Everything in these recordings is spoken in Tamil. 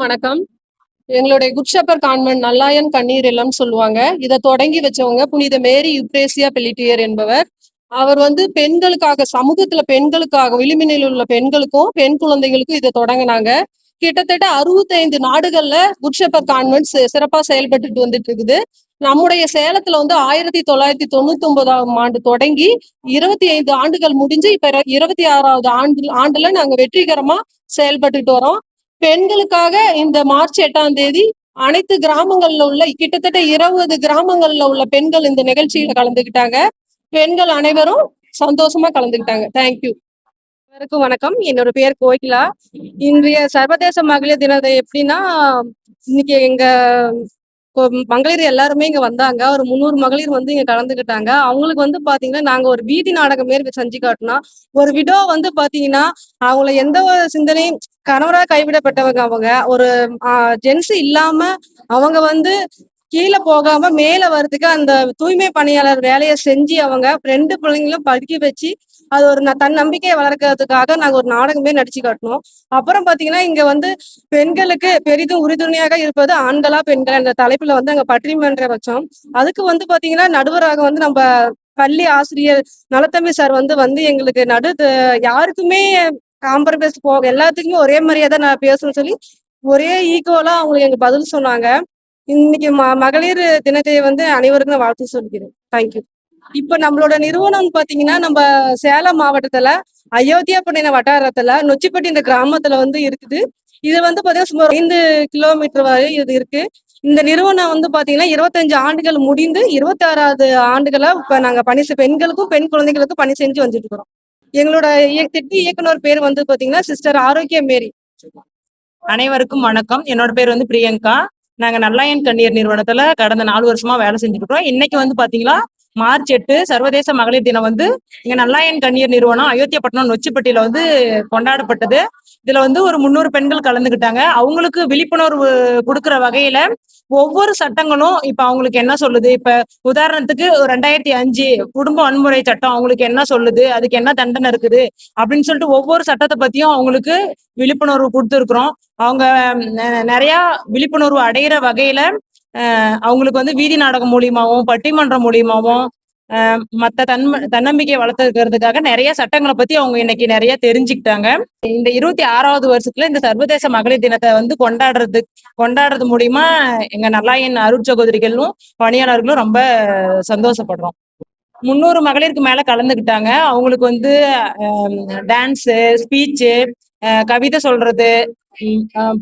வணக்கம். எங்களுடைய குட் ஷெப்பர்ட் கான்வென்ட் நல்லாயன் கண்ணீர் இல்லம்னு சொல்லுவாங்க. இதை தொடங்கி வச்சவங்க புனித மேரி யுப்ரேசியா பெலிட்டியர் என்பவர். அவர் பெண்களுக்காக, சமூகத்துல பெண்களுக்காக, விளிம்பினில் உள்ள பெண்களுக்கும் பெண் குழந்தைகளுக்கும் இதை தொடங்கினாங்க. கிட்டத்தட்ட 65 நாடுகள்ல குட் ஷெப்பர்ட் கான்வென்ட் சிறப்பா செயல்பட்டு வந்துட்டு இருக்குது. நம்முடைய சேலத்துல 1999ஆம் ஆண்டு தொடங்கி 25 ஆண்டுகள் முடிஞ்சு இப்ப 26வது ஆண்டுல நாங்க வெற்றிகரமா செயல்பட்டுட்டு வரோம். பெண்களுக்காக இந்த மார்ச் 8ஆம் தேதி அனைத்து கிராமங்கள்ல உள்ள கிட்டத்தட்ட 20 கிராமங்கள்ல உள்ள பெண்கள் இந்த நிகழ்ச்சியில கலந்துக்கிட்டாங்க. பெண்கள் அனைவரும் சந்தோஷமா கலந்துக்கிட்டாங்க. தேங்க்யூ. அனைவருக்கும் வணக்கம். என்னோட பேர் கோகிலா. இன்றைய சர்வதேச மகளிர் தினத்தை எப்படின்னா, இன்னைக்கு எங்க மகளிர் எல்லாருமே இங்க வந்தாங்க. ஒரு 300 மகளிர் இங்க கலந்துக்கிட்டாங்க. அவங்களுக்கு பாத்தீங்கன்னா, நாங்க ஒரு வீதி நாடகம் மாரி செஞ்சு காட்டினோம். ஒரு விடோ பாத்தீங்கன்னா, அவங்கள எந்த ஒரு சிந்தனையும், கணவரா கைவிடப்பட்டவங்க அவங்க. ஒரு ஜென்ஸ் இல்லாம அவங்க கீழே போகாம மேல வர்றதுக்கு அந்த தூய்மை பணியாளர் வேலையை செஞ்சு அவங்க 2 பிள்ளைங்களும் படிக்க வச்சு அது ஒரு தன்னம்பிக்கையை வளர்க்கறதுக்காக நாங்க ஒரு நாடகமே நடிச்சு காட்டினோம். அப்புறம் பாத்தீங்கன்னா, இங்க பெண்களுக்கு பெரிதும் உறுதுணையாக இருப்பது ஆண்களா பெண்கள் என்ற தலைப்புல அங்க பட்டிமன்றம் வச்சோம். அதுக்கு பாத்தீங்கன்னா, நடுவராக நம்ம பள்ளி ஆசிரியர் நலத்தம்பி சார் எங்களுக்கு யாருக்குமே காம்ப்ரமைஸ் போக எல்லாத்துக்குமே ஒரே மாதிரியா தான் நான் பேசணும்னு சொல்லி ஒரே ஈக்குவலா அவங்க எங்க பதில் சொன்னாங்க. இன்னைக்கு மகளிர் தினத்தை அனைவருக்கும் வாழ்த்து சொல்கிறேன். தேங்க்யூ. இப்ப நம்மளோட நிறுவனம் பாத்தீங்கன்னா, நம்ம சேலம் மாவட்டத்துல அயோத்தியாப்பட்டினம் வட்டாரத்துல நொச்சிப்பட்டி இந்த கிராமத்துல இருக்குது. இது பாத்தீங்கன்னா சுமார் 5 கிலோமீட்டர் வரை இது இருக்கு. இந்த நிறுவனம் பாத்தீங்கன்னா 25 ஆண்டுகள் முடிந்து 26வது ஆண்டுகளா இப்ப நாங்க பெண்களுக்கும் பெண் குழந்தைகளுக்கும் பணி செஞ்சு வந்துட்டு இருக்கிறோம். எங்களோட திட்ட இயக்குனர் பேர் பாத்தீங்கன்னா சிஸ்டர் ஆரோக்கிய மேரி. அனைவருக்கும் வணக்கம். என்னோட பேர் பிரியங்கா. நாங்க நல்லாயன் கண்ணீர் நிறுவனத்துல கடந்த 4 வருஷமா வேலை செஞ்சுட்டு இருக்கோம். இன்னைக்கு பாத்தீங்களா மார்ச் 8 சர்வதேச மகளிர் தினம் இங்க நல்லாயன் கண்ணீர் நிறுவனம் அயோத்தியாப்பட்டினம் நொச்சிப்பட்டியில கொண்டாடப்பட்டது. இதுல ஒரு 300 பெண்கள் கலந்துகிட்டாங்க. அவங்களுக்கு விழிப்புணர்வு கொடுக்கிற வகையில ஒவ்வொரு சட்டங்களும் இப்ப அவங்களுக்கு என்ன சொல்லுது, இப்ப உதாரணத்துக்கு 2005 குடும்ப வன்முறை சட்டம் அவங்களுக்கு என்ன சொல்லுது, அதுக்கு என்ன தண்டனை இருக்குது அப்படின்னு சொல்லிட்டு ஒவ்வொரு சட்டத்தை பத்தியும் அவங்களுக்கு விழிப்புணர்வு கொடுத்துருக்குறோம். அவங்க நிறைய விழிப்புணர்வு அடையிற வகையில அவங்களுக்கு வீதி நாடகம் மூலியமாவும் பட்டிமன்றம் மூலியமாவும் மத்த தன்னம்பிக்கை வளர்த்துக்கிறதுக்காக நிறைய சட்டங்களை பத்தி அவங்க இன்னைக்கு நிறைய தெரிஞ்சுக்கிட்டாங்க. இந்த 26வது வருஷத்துல இந்த சர்வதேச மகளிர் தினத்தை கொண்டாடுறது மூலியமா எங்க நல்லாயன் அருட்சகோதரிகளும் பணியாளர்களும் ரொம்ப சந்தோஷப்படுறோம். 300 மகளிருக்கு மேல கலந்துக்கிட்டாங்க. அவங்களுக்கு டான்ஸு, ஸ்பீச்சு, கவிதை சொல்றது,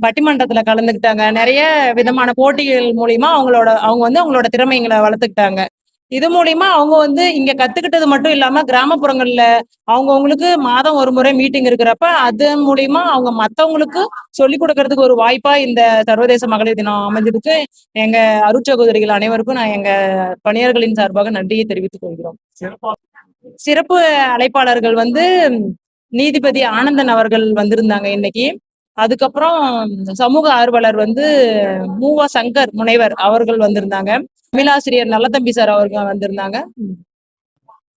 பட்டிமன்றத்துல கலந்துக்கிட்டாங்க. நிறைய விதமான போட்டிகள் மூலியமா அவங்களோட திறமைகளை வளர்த்துக்கிட்டாங்க. இது மூலியமா அவங்க இங்க கத்துக்கிட்டது மட்டும் இல்லாம கிராமப்புறங்கள்ல அவங்கவுங்களுக்கு மாதம் ஒரு முறை மீட்டிங் இருக்கிறப்ப அது மூலியமா அவங்க மத்தவங்களுக்கு சொல்லிக் கொடுக்கறதுக்கு ஒரு வாய்ப்பா இந்த சர்வதேச மகளிர் தினம் அமைஞ்சதுக்கு எங்க அருட்சகோதரிகள் அனைவருக்கும் நான் எங்க பணியாளர்களின் சார்பாக நன்றியை தெரிவித்துக் கொள்கிறோம். சிறப்பு அழைப்பாளர்கள் நீதிபதி ஆனந்தன் அவர்கள் வந்திருந்தாங்க இன்னைக்கு. அதுக்கப்புறம் சமூக ஆர்வலர் மூவா சங்கர் முனைவர் அவர்கள் வந்திருந்தாங்க. தமிழாசிரியர் நல்லதம்பி சார் அவர்கள் வந்திருந்தாங்க.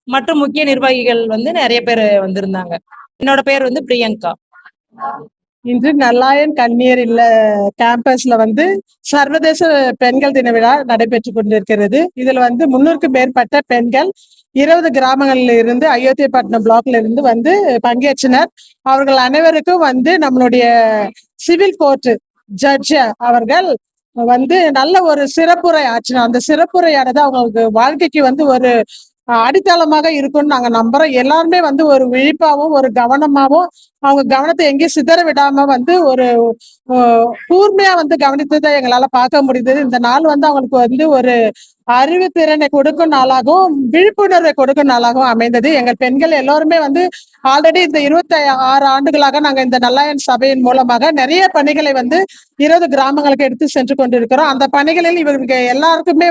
மற்றும் முக்கிய நிர்வாகிகள் நிறைய பேர் வந்திருந்தாங்க. என்னோட பேர் பிரியங்கா. இன்று நல்லாயன் கண்ணீர் இல்ல கேம்பஸ்ல சர்வதேச பெண்கள் தின விழா நடைபெற்று கொண்டிருக்கிறது. இதுல 300க்கும் மேற்பட்ட பெண்கள் 20 கிராமங்கள்ல இருந்து அயோத்தியாப்பட்டினம் பிளாக்ல இருந்து பங்கேற்றனர். அவர்கள் அனைவருக்கும் நம்மளுடைய சிவில் கோர்ட் ஜட்ஜ் அவர்கள் நல்ல ஒரு சிறப்புரை ஆற்றினார். அந்த சிறப்புரையானது அவங்களுக்கு வாழ்க்கைக்கு ஒரு அடித்தளமாக இருக்கும்னு நாங்க நம்புறோம். எல்லாருமே ஒரு விழிப்பாவும் ஒரு கவனமாவும் அவங்க கவனத்தை எங்கேயும் சிதற விடாம ஒரு கூர்மையா கவனித்ததை எங்களால பார்க்க முடியுது. இந்த நாள் அவங்களுக்கு ஒரு அறிவு திறனை கொடுக்கும் நாளாகவும் விழிப்புணர்வை கொடுக்கும் நாளாகவும் அமைந்தது. எங்கள் பெண்கள் எல்லோருமே ஆல்ரெடி இந்த 26 ஆண்டுகளாக நாங்க இந்த நல்லாயன் சபையின் மூலமாக நிறைய பணிகளை 20 கிராமங்களுக்கு எடுத்து சென்று கொண்டிருக்கிறோம். அந்த பணிகளில் இவர்களுக்கு எல்லாருக்குமே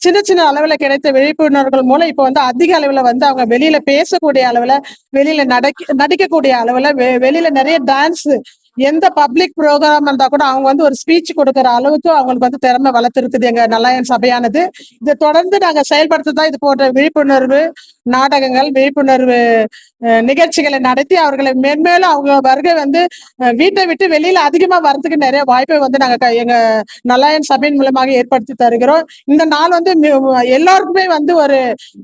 சின்ன சின்ன அளவுல கிடைத்த விழிப்புணர்வுகள் மூலம் இப்ப அதிக அளவுல அவங்க வெளியில பேசக்கூடிய அளவுல, வெளியில நடிக்கக்கூடிய அளவுல, வெளியில நிறைய டான்ஸ் எந்த பப்ளிக் ப்ரோக்ராம் இருந்தா கூட அவங்க வந்து ஒரு ஸ்பீச் கொடுக்கிற அளவுக்கு அவங்களுக்கு வந்து திறமை வளர்த்துருக்குது எங்க நல்லாயன் சபையானது. இதை தொடர்ந்து நாங்க செயல்படுத்ததான் இது போன்ற விழிப்புணர்வு நாடகங்கள், விழிப்புணர்வு நிகழ்ச்சிகளை நடத்தி அவர்களை மேன்மேலும் அவங்க வருகை வந்து வீட்டை விட்டு வெளியில அதிகமா வர்றதுக்கு நிறைய வாய்ப்பை வந்து நாங்க எங்க நல்லாயன் சபையின் மூலமாக ஏற்படுத்தி தருகிறோம். இந்த நாள் வந்து எல்லாருக்குமே வந்து ஒரு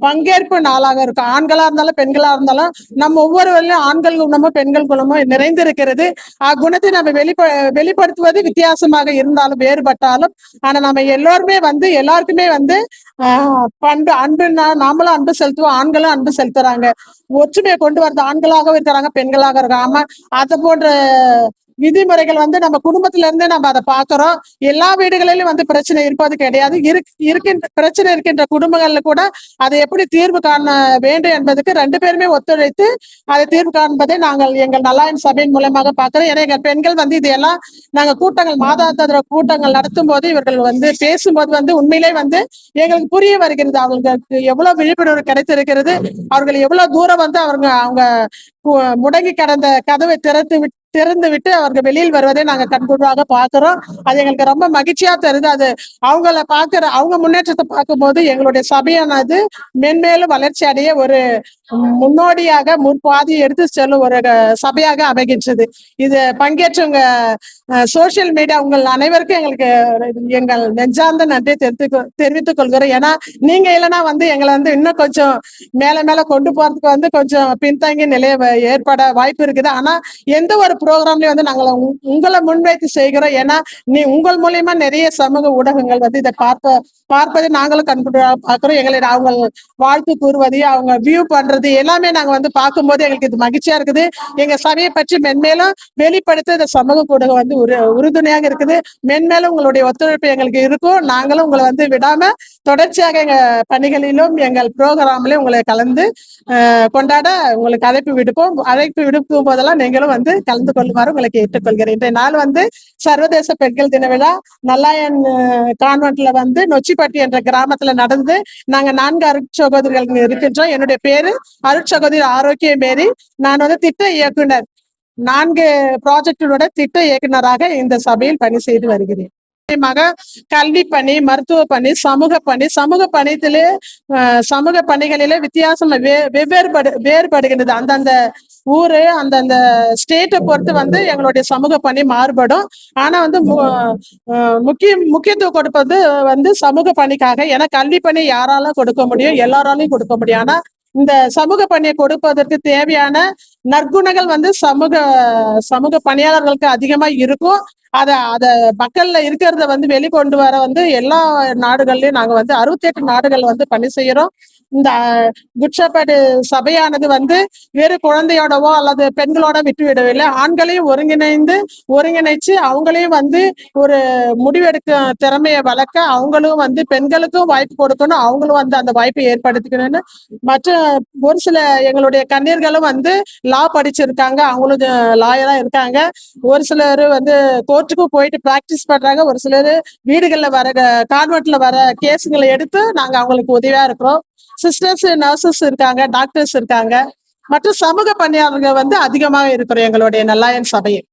பங்கேற்பு நாளாக இருக்கும். ஆண்களா இருந்தாலும் பெண்களா இருந்தாலும் நம்ம ஒவ்வொருவரையும் ஆண்கள் குணமோ பெண்கள் குணமோ நிறைந்திருக்கிறது. அக்குணத்தை நம்ம வெளிப்படுத்துவது வித்தியாசமாக இருந்தாலும் வேறுபட்டாலும், ஆனா நம்ம எல்லோருமே வந்து எல்லாருக்குமே வந்து பண்பு அன்புன்னா நாமளும் அன்பு செலுத்துவோம், ஆண்களும் அன்பு செலுத்துறாங்க. ஒற்றுமையை கொண்டு வரது ஆண்களாகவும் இருக்கிறாங்க, பெண்களாக இருக்காம அது போன்ற விதிமுறைகள் வந்து நம்ம குடும்பத்தில இருந்தே நம்ம அதை பார்க்கிறோம். எல்லா வீடுகளிலும் வந்து பிரச்சனை இருப்பது கிடையாது. இருக்கின்ற பிரச்சனை இருக்கின்ற குடும்பங்கள்ல கூட அதை எப்படி தீர்வு காண வேண்டும் என்பதற்கு 2 பேருமே ஒத்துழைத்து அதை தீர்வு காண்பதை நாங்கள் எங்கள் நல்லாயன் சபையின் மூலமாக பார்க்கிறோம். ஏன்னா எங்கள் பெண்கள் வந்து இதையெல்லாம் நாங்க கூட்டங்கள் மாதாந்திர கூட்டங்கள் நடத்தும் போது இவர்கள் வந்து பேசும்போது வந்து உண்மையிலே வந்து எங்களுக்கு புரிய வருகிறது. அவங்களுக்கு எவ்வளவு விழிப்புணர்வு கிடைத்திருக்கிறது, அவர்கள் எவ்வளவு தூரம் வந்து அவங்க முடங்கி கடந்த கதவை திறந்து விட்டு அவர்கள் வெளியில் வருவதை நாங்க கண்கூடாக பார்க்கிறோம். அது எங்களுக்கு ரொம்ப மகிழ்ச்சியா தருது. அது அவங்க முன்னேற்றத்தை பார்க்கும்போது எங்களுடைய சபையானது மென்மேலும் வளர்ச்சி அடைய ஒரு முன்னோடியாக முற்பாதி எடுத்து செல்லும் ஒரு சபையாக அமைகின்றது. இது பங்கேற்றவங்க சோசியல் மீடியா உங்கள் அனைவருக்கும் எங்களுக்கு எங்கள் நெஞ்சார்ந்த நன்றியை தெரிவித்துக் கொள்கிறோம். ஏன்னா நீங்க இல்லைன்னா வந்து எங்களை வந்து இன்னும் கொஞ்சம் மேல கொண்டு போறதுக்கு வந்து கொஞ்சம் பின்தங்கிய நிலையை ஏற்பட வாய்ப்பு இருக்குது. ஆனா எந்த ஒரு ப்ரோக்ராம்லயும் வந்து நாங்கள் உங்களை முன்வைத்து செய்கிறோம். ஏன்னா உங்கள் மூலியமா நிறைய சமூக ஊடகங்கள் வந்து இதை பார்ப்பதை நாங்களும் கண்கூடாக பார்க்கிறோம். எங்களை அவங்க வாழ்த்து கூறுவதையும் அவங்க வியூ பண்றது எல்லாமே நாங்க வந்து பார்க்கும்போது எங்களுக்கு இது மகிழ்ச்சியா இருக்குது. எங்க சபையை பற்றி மென்மேலும் வெளிப்படுத்த இந்த சமூக ஊடகம் வந்து உறுதுணையாக இருக்குது. மென்மேலும் உங்களுடைய ஒத்துழைப்பு எங்களுக்கு இருக்கும். நாங்களும் உங்களை வந்து விடாம தொடர்ச்சியாக எங்க பணிகளிலும் எங்கள் ப்ரோக்ராம்லயும் உங்களை கலந்து கொண்டாட உங்களுக்கு அழைப்பு விடுக்கும் போதெல்லாம் நீங்களும் வந்து கலந்து கொள்ளுமாறு உங்களுக்கு ஏற்றுக்கொள்கிறேன். இன்றைய நாள் வந்து சர்வதேச பெண்கள் தின விழா நல்லாயன் கான்வென்ட்ல வந்து நொச்சிப்பட்டி என்ற கிராமத்துல நடந்து நாங்க 4 அருட்சகோதரிகள் இருக்கின்றோம். என்னுடைய பேரு அருட்சகோதரி ஆரோக்கிய மேரி. நான் வந்து திட்ட இயக்குனர் 4 ப்ராஜெக்டோட திட்ட இயக்குனராக இந்த சபையில் பணி செய்து வருகிறேன். கல்வி பணி, மருத்துவ பணி, சமூக பணியிலே சமூக பணிகளிலே வித்தியாசம் வேறுபடுகின்றது. அந்தந்த ஊரு அந்தந்த ஸ்டேட்டை பொறுத்து வந்து எங்களுடைய சமூக பணி மாறுபடும். ஆனா வந்து முக்கியத்துவம் கொடுப்பது வந்து சமூக பணிக்காக. ஏன்னா கல்வி பணி யாராலும் கொடுக்க முடியும், எல்லாராலையும் கொடுக்க முடியும். ஆனா இந்த சமூக பணியை கொடுப்பதற்கு தேவையான நற்குணங்கள் வந்து சமூக பணியாளர்களுக்கு அதிகமா இருக்கும். அத மக்கள்ல இருக்கிறத வந்து வெளிக்கொண்டு வர வந்து எல்லா நாடுகள்லயும் நாங்க வந்து 68 நாடுகள் வந்து பணி செய்யறோம். இந்த குட் ஷெப்பர்ட் சபையானது வந்து வேறு குழந்தையோடவோ அல்லது பெண்களோட விட்டு விடவில்லை. ஆண்களையும் ஒருங்கிணைச்சு அவங்களையும் வந்து ஒரு முடிவெடுக்க திறமையை வளர்க்க, அவங்களும் வந்து பெண்களுக்கும் வாய்ப்பு கொடுக்கணும், அவங்களும் வந்து அந்த வாய்ப்பை ஏற்படுத்திக்கணும்னு. மற்ற ஒரு சில எங்களுடைய கன்னியர்களும் வந்து லா படிச்சிருக்காங்க, அவங்களும் லாயரா இருக்காங்க. ஒரு சிலர் வந்து கோர்ட்டுக்கும் போயிட்டு பிராக்டிஸ் பண்றாங்க. ஒரு சிலர் வீடுகள்ல வர கான்வென்ட்ல வர கேஸுங்களை எடுத்து நாங்க அவங்களுக்கு உதவியா இருக்கிறோம். சிஸ்டர்ஸ், நர்சஸ் இருக்காங்க, டாக்டர்ஸ் இருக்காங்க. மற்றும் சமூக பணியாளர்கள் வந்து அதிகமாக இருக்கிறோம் எங்களுடைய நல்லாயன் சபையில்.